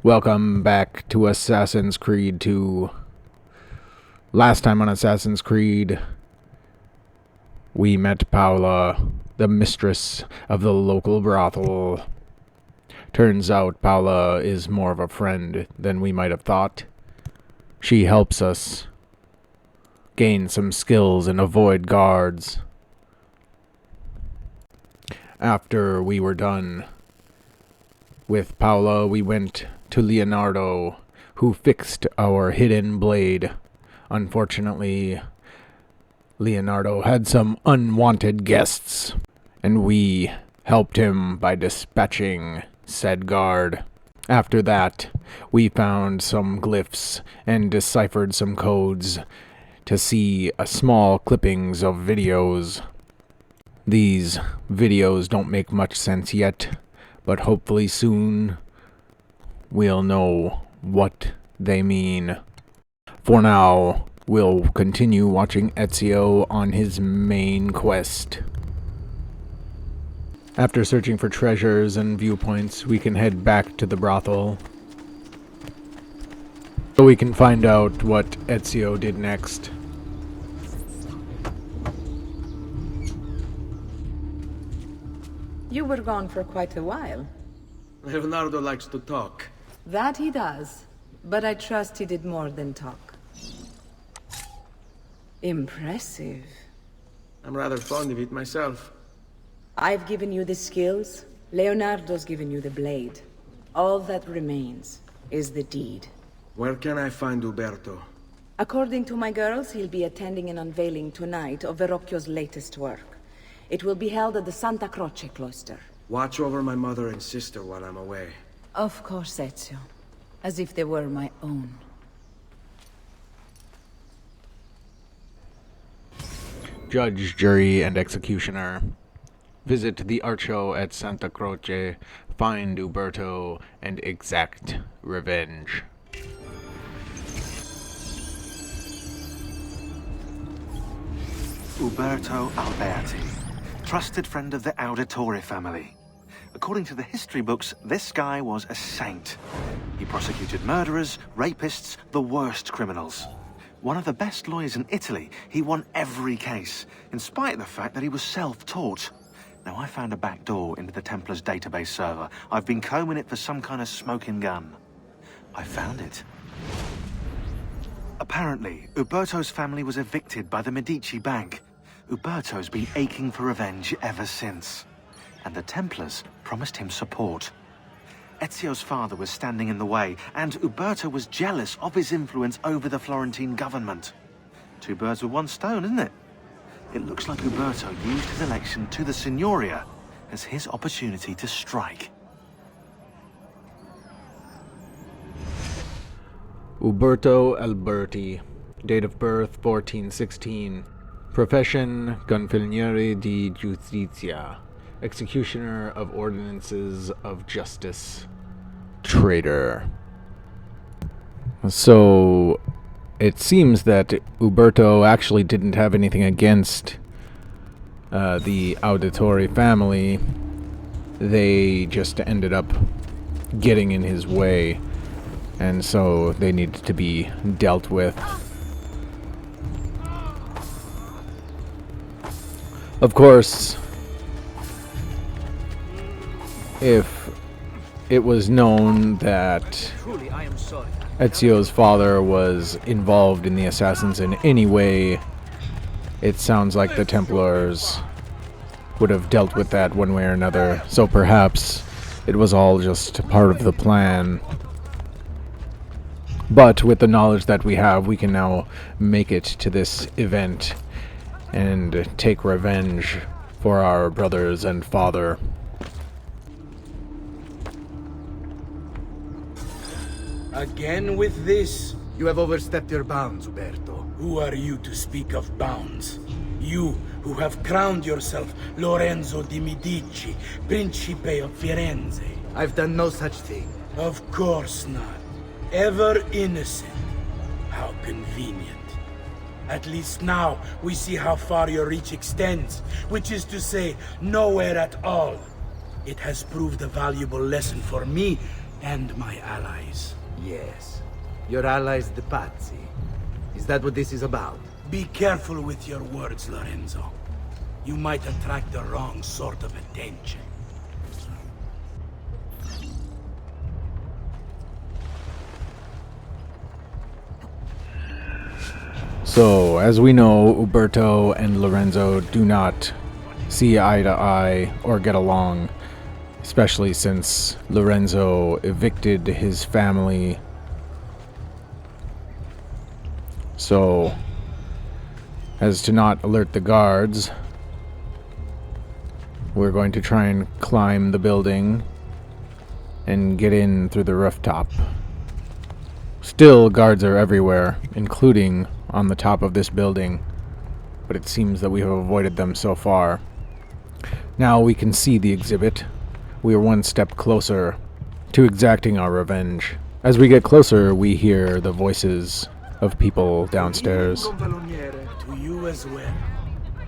Welcome back to Assassin's Creed 2. Last time on Assassin's Creed, we met Paula, the mistress of the local brothel. Turns out Paula is more of a friend than we might have thought. She helps us gain some skills and avoid guards. After we were done with Paula, we went to Leonardo, who fixed our hidden blade. Unfortunately, Leonardo had some unwanted guests, and we helped him by dispatching said guard. After that, we found some glyphs and deciphered some codes to see small clippings of videos. These videos don't make much sense yet, but hopefully soon we'll know what they mean. For now, we'll continue watching Ezio on his main quest. After searching for treasures and viewpoints, we can head back to the brothel, so we can find out what Ezio did next. You were gone for quite a while. Leonardo likes to talk. That he does, but I trust he did more than talk. Impressive. I'm rather fond of it myself. I've given you the skills, Leonardo's given you the blade. All that remains is the deed. Where can I find Uberto? According to my girls, he'll be attending an unveiling tonight of Verrocchio's latest work. It will be held at the Santa Croce cloister. Watch over my mother and sister while I'm away. Of course, Ezio. As if they were my own. Judge, jury, and executioner. Visit the art show at Santa Croce, find Uberto, and exact revenge. Uberto Alberti, trusted friend of the Auditore family. According to the history books, this guy was a saint. He prosecuted murderers, rapists, the worst criminals. One of the best lawyers in Italy, he won every case, in spite of the fact that he was self-taught. Now, I found a back door into the Templars' database server. I've been combing it for some kind of smoking gun. I found it. Apparently, Uberto's family was evicted by the Medici Bank. Uberto's been aching for revenge ever since. And the Templars promised him support. Ezio's father was standing in the way, and Uberto was jealous of his influence over the Florentine government. Two birds with one stone, isn't it? It looks like Uberto used his election to the Signoria as his opportunity to strike. Uberto Alberti, date of birth 1416, profession Gonfaloniere di Giustizia, executioner of ordinances of justice, traitor. So it seems that Uberto actually didn't have anything against the Auditore family. They just ended up getting in his way, and so they needed to be dealt with. Of course, if it was known that Ezio's father was involved in the assassins in any way, it sounds like the Templars would have dealt with that one way or another. So perhaps it was all just part of the plan. But with the knowledge that we have, we can now make it to this event and take revenge for our brothers and father. Again with this? You have overstepped your bounds, Uberto. Who are you to speak of bounds? You who have crowned yourself Lorenzo di Medici, Principe of Firenze. I've done no such thing. Of course not. Ever innocent. How convenient. At least now we see how far your reach extends, which is to say, nowhere at all. It has proved a valuable lesson for me and my allies. Yes. Your allies, the Pazzi. Is that what this is about? Be careful with your words, Lorenzo. You might attract the wrong sort of attention. So, as we know, Uberto and Lorenzo do not see eye to eye or get along, especially since Lorenzo evicted his family. So, as to not alert the guards, we're going to try and climb the building and get in through the rooftop. Still, guards are everywhere, including on the top of this building, but it seems that we have avoided them so far. Now we can see the exhibit. We are one step closer to exacting our revenge. As we get closer, we hear the voices of people downstairs. To you as well.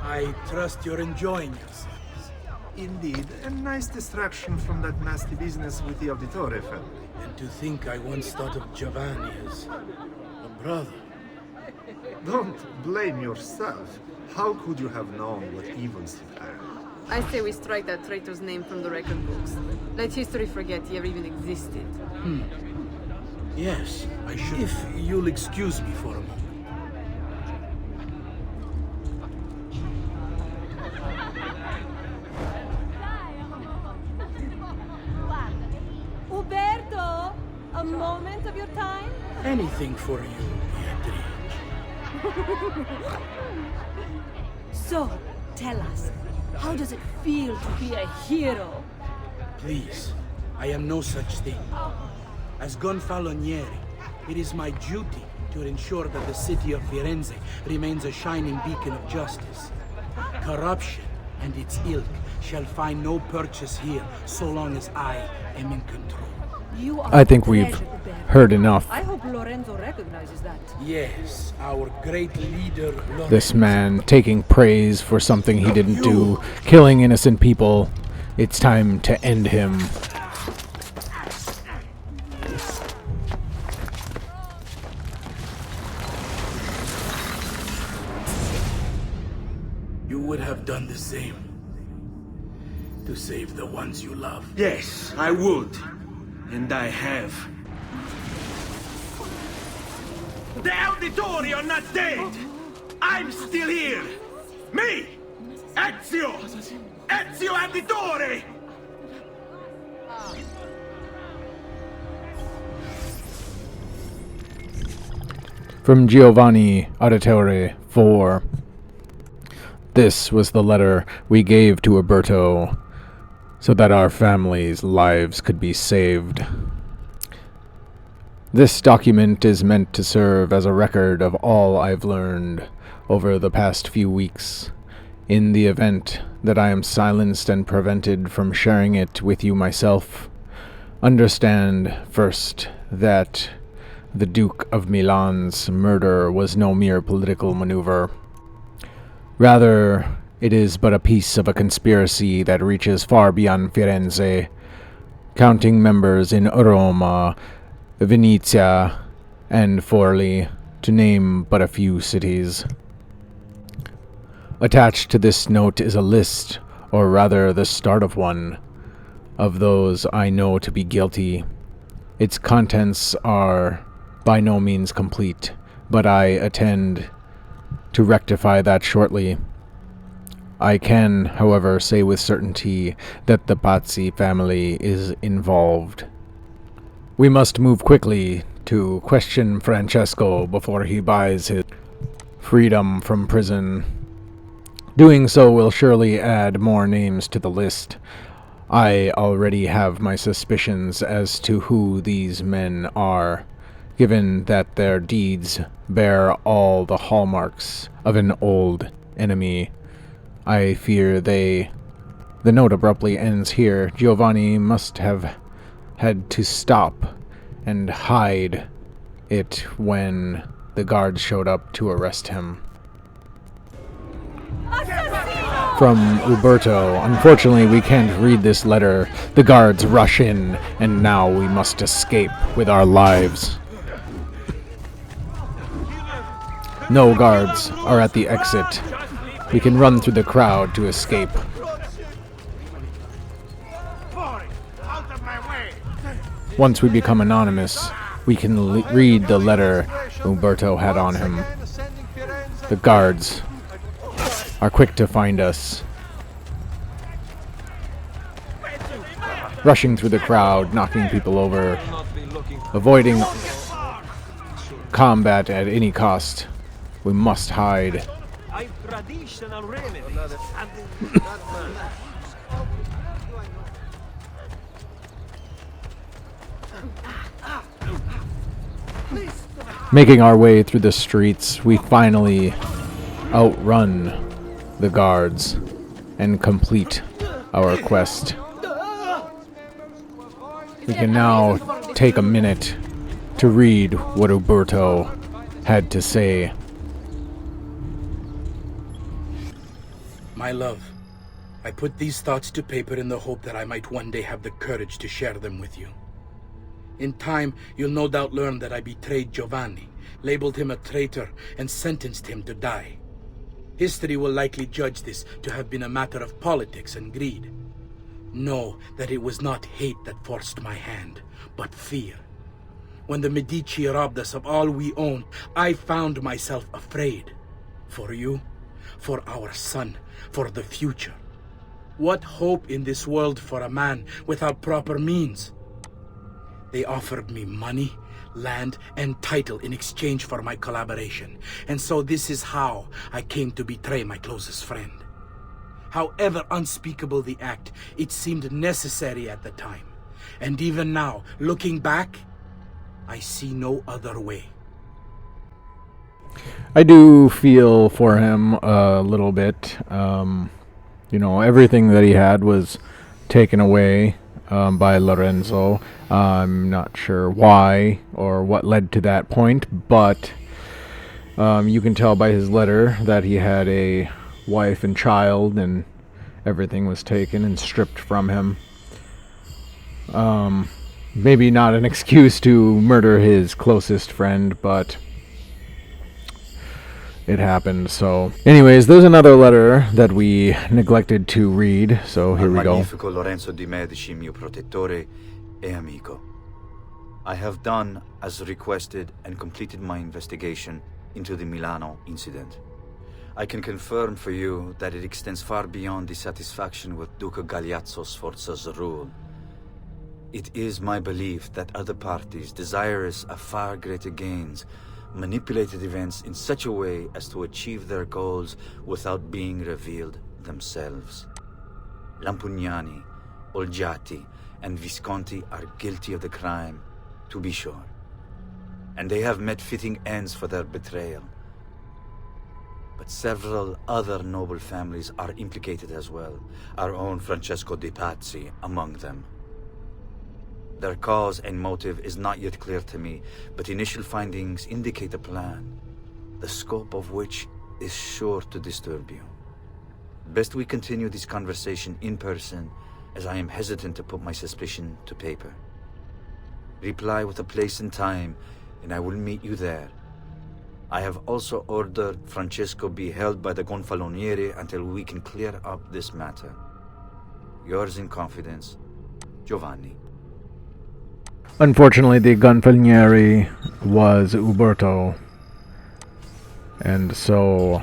I trust you're enjoying yourselves. Indeed, a nice distraction from that nasty business with the Auditore family. And to think I once thought of Giovanni as a brother. Don't blame yourself. How could you have known what evils he planned? I say we strike that traitor's name from the record books. Let history forget he ever even existed. Yes, I should. If you'll excuse me for a moment. Uberto, a moment of your time? Anything for you, Beatrice. So, tell us, how does it feel to be a hero? Please, I am no such thing. As Gonfaloniere, it is my duty to ensure that the city of Firenze remains a shining beacon of justice. Corruption and its ilk shall find no purchase here so long as I am in control. You are I think a we've treasure, Uberto. heard enough. I hope Lorenzo recognizes that. Yes, our great leader, Lorenzo. This man taking praise for something he didn't do, killing innocent people. It's time to end him. You would have done the same. To save the ones you love. Yes, I would. And I have. The Auditori are not dead! I'm still here! Me! Ezio! Ezio Auditore! From Giovanni Auditore 4. This was the letter we gave to Uberto so that our families' lives could be saved. This document is meant to serve as a record of all I've learned over the past few weeks. In the event that I am silenced and prevented from sharing it with you myself, understand first that the Duke of Milan's murder was no mere political maneuver. Rather, it is but a piece of a conspiracy that reaches far beyond Firenze, counting members in Roma, Venezia, and Forli, to name but a few cities. Attached to this note is a list, or rather the start of one, of those I know to be guilty. Its contents are by no means complete, but I intend to rectify that shortly. I can, however, say with certainty that the Pazzi family is involved. We must move quickly to question Francesco before he buys his freedom from prison. Doing so will surely add more names to the list. I already have my suspicions as to who these men are, given that their deeds bear all the hallmarks of an old enemy. I fear they... The note abruptly ends here. Giovanni must have had to stop and hide it when the guards showed up to arrest him. Assassino! from Uberto. Unfortunately, we can't read this letter. The guards rush in, and now we must escape with our lives. No guards are at the exit. We can run through the crowd to escape. Once we become anonymous, we can read the letter Uberto had on him. The guards are quick to find us. Rushing through the crowd, knocking people over, avoiding combat at any cost. We must hide. Making our way through the streets, we finally outrun the guards and complete our quest. We can now take a minute to read what Uberto had to say. My love, I put these thoughts to paper in the hope that I might one day have the courage to share them with you. In time, you'll no doubt learn that I betrayed Giovanni, labeled him a traitor, and sentenced him to die. History will likely judge this to have been a matter of politics and greed. Know that it was not hate that forced my hand, but fear. When the Medici robbed us of all we owned, I found myself afraid. For you, for our son, for the future. What hope in this world for a man without proper means? They offered me money, land, and title in exchange for my collaboration. And so this is how I came to betray my closest friend. However unspeakable the act, it seemed necessary at the time. And even now, looking back, I see no other way. I do feel for him a little bit. Everything that he had was taken away by Lorenzo. I'm not sure why or what led to that point, but you can tell by his letter that he had a wife and child, and everything was taken and stripped from him. Maybe not an excuse to murder his closest friend, but it happened. So anyways, there's another letter that we neglected to read, so here we go. Magnifico Lorenzo di Medici, mio protettore e amico. I have done as requested and completed my investigation into the Milano incident. I can confirm for you that it extends far beyond dissatisfaction with Duca Galeazzo Sforza's rule. It is my belief that other parties, desirous of far greater gains, manipulated events in such a way as to achieve their goals without being revealed themselves. Lampugnani, Olgiati, and Visconti are guilty of the crime, to be sure. And they have met fitting ends for their betrayal. But several other noble families are implicated as well, our own Francesco de' Pazzi among them. Their cause and motive is not yet clear to me, but initial findings indicate a plan, the scope of which is sure to disturb you. Best we continue this conversation in person, as I am hesitant to put my suspicion to paper. Reply with a place and time, and I will meet you there. I have also ordered Francesco be held by the Gonfaloniere until we can clear up this matter. Yours in confidence, Giovanni. Unfortunately, the Gonfaloniere was Uberto, and so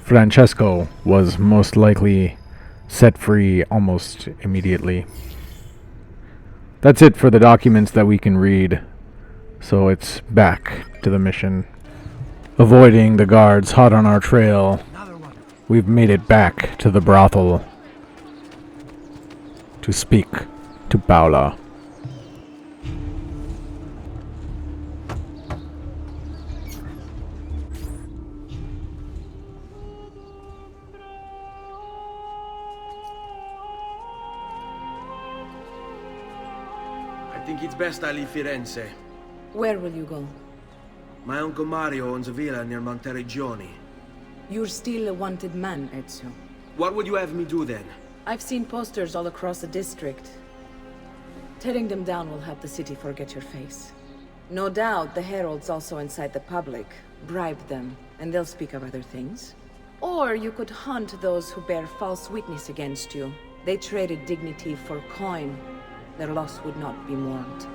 Francesco was most likely set free almost immediately. That's it for the documents that we can read, so it's back to the mission. Avoiding the guards hot on our trail, we've made it back to the brothel to speak to Paola. I think it's best I leave Firenze. Where will you go? My uncle Mario owns a villa near Monteriggioni. You're still a wanted man, Ezio. What would you have me do then? I've seen posters all across the district. Tearing them down will help the city forget your face. No doubt the heralds also incite the public. Bribe them, and they'll speak of other things. Or you could hunt those who bear false witness against you. They traded dignity for coin. Their loss would not be mourned.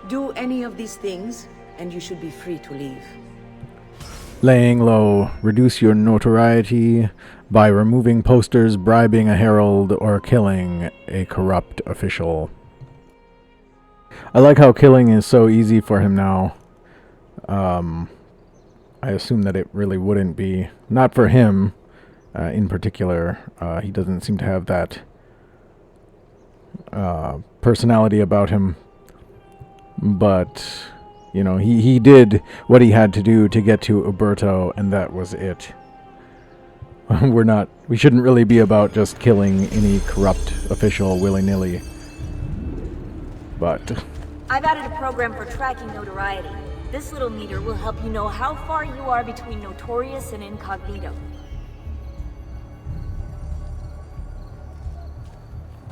Do any of these things, and you should be free to leave. Laying low. Reduce your notoriety by removing posters, bribing a herald, or killing a corrupt official. I like how killing is so easy for him now. I assume that it really wouldn't be. Not for him, in particular. He doesn't seem to have that personality about him. But, you know, he did what he had to do to get to Uberto, and that was it. We shouldn't really be about just killing any corrupt official willy-nilly. But I've added a program for tracking notoriety. This little meter will help you know how far you are between notorious and incognito.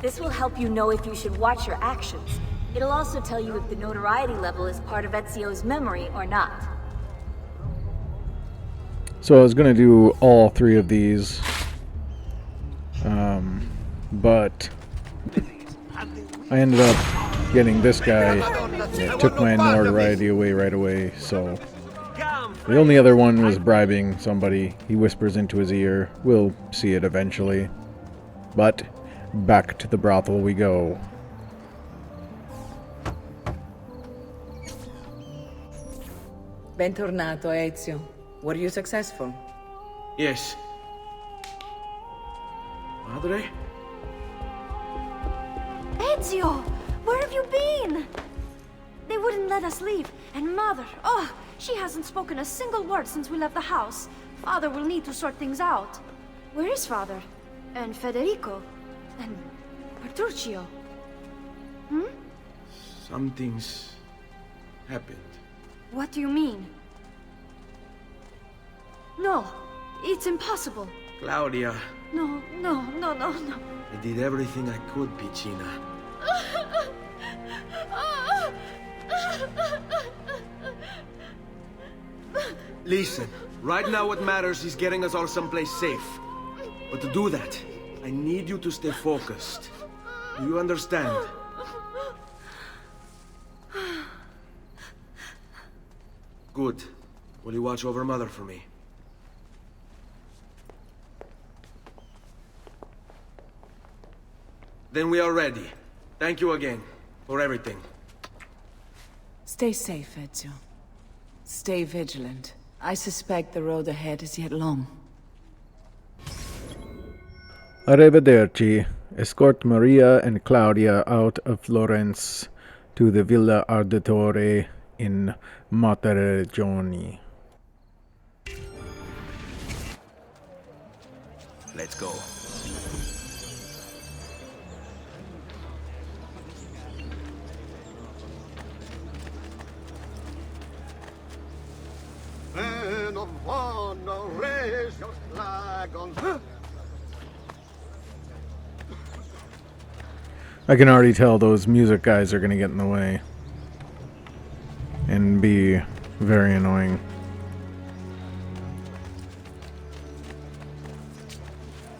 This will help you know if you should watch your actions. It'll also tell you if the notoriety level is part of Ezio's memory or not. so I was going to do all three of these. But I ended up getting this guy. It took my notoriety away right away, so the only other one was bribing somebody. He whispers into his ear. We'll see it eventually. But back to the brothel we go. Bentornato, Ezio. Were you successful? Yes. Madre? Ezio! Where have you been? They wouldn't let us leave. And Mother, oh, she hasn't spoken a single word since we left the house. Father will need to sort things out. Where is Father? And Federico? And Petruccio? Something's happened. What do you mean? No, it's impossible. Claudia, No. I did everything I could, Piccina. Listen, right now what matters is getting us all someplace safe. But to do that, I need you to stay focused. Do you understand? Good. Will you watch over Mother for me? Then we are ready. Thank you again for everything. Stay safe, Ezio. Stay vigilant. I suspect the road ahead is yet long. Arrivederci. Escort Maria and Claudia out of Florence to the Villa Arditore in Monteriggioni. Let's go. Men of honor, raise your flag on... I can already tell those music guys are going to get in the way and be very annoying.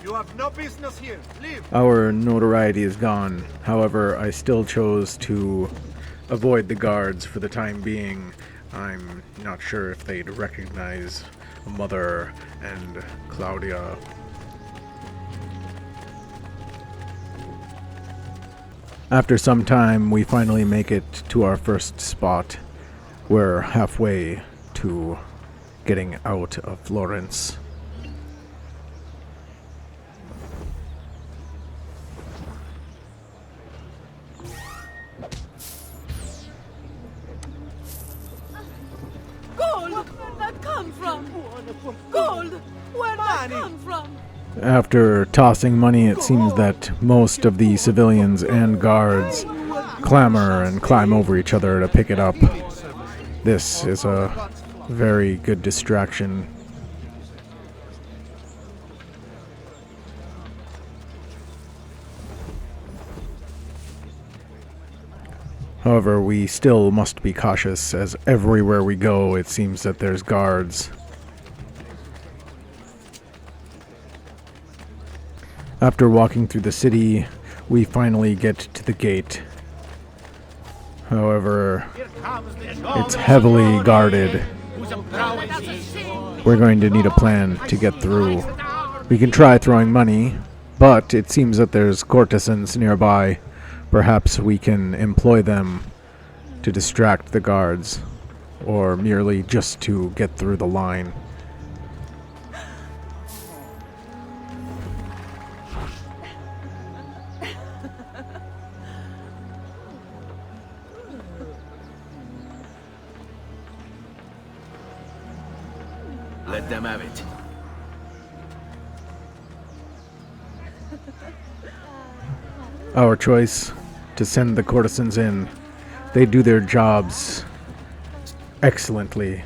You have no business here. Leave. Our notoriety is gone. However, I still chose to avoid the guards for the time being. I'm not sure if they'd recognize Mother and Claudia. After some time, we finally make it to our first spot. We're halfway to getting out of Florence. Gold! Where'd that come from? Gold! Where'd that come from? After tossing money, it seems that most of the civilians and guards clamor and climb over each other to pick it up. This is a Very good distraction. However, we still must be cautious, as everywhere we go it seems that there's guards. After walking through the city, we finally get to the gate. However, it's heavily guarded. We're going to need a plan to get through. We can try throwing money, but it seems that there's courtesans nearby. Perhaps we can employ them to distract the guards, or merely just to get through the line. Let them have it. Our choice to send the courtesans in. They do their jobs excellently,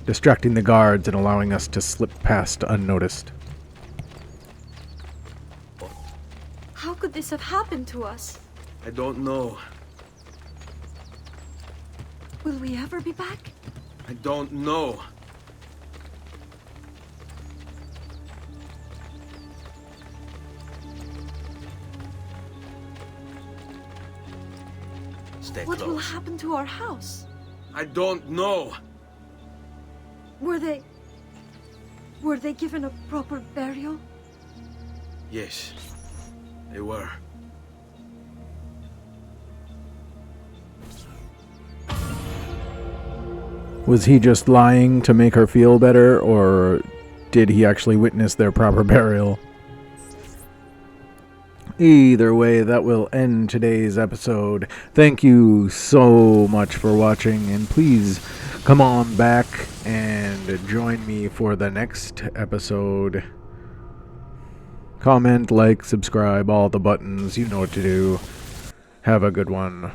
distracting the guards and allowing us to slip past unnoticed. How could this have happened to us? I don't know. Will we ever be back? I don't know. Stay What will close. happen to our house? I don't know. Were they given a proper burial? Yes, they were. Was he just lying to make her feel better, or did he actually witness their proper burial? Either way, that will end today's episode. Thank you so much for watching, and please come on back and join me for the next episode. Comment, like, subscribe, all the buttons, you know what to do. Have a good one.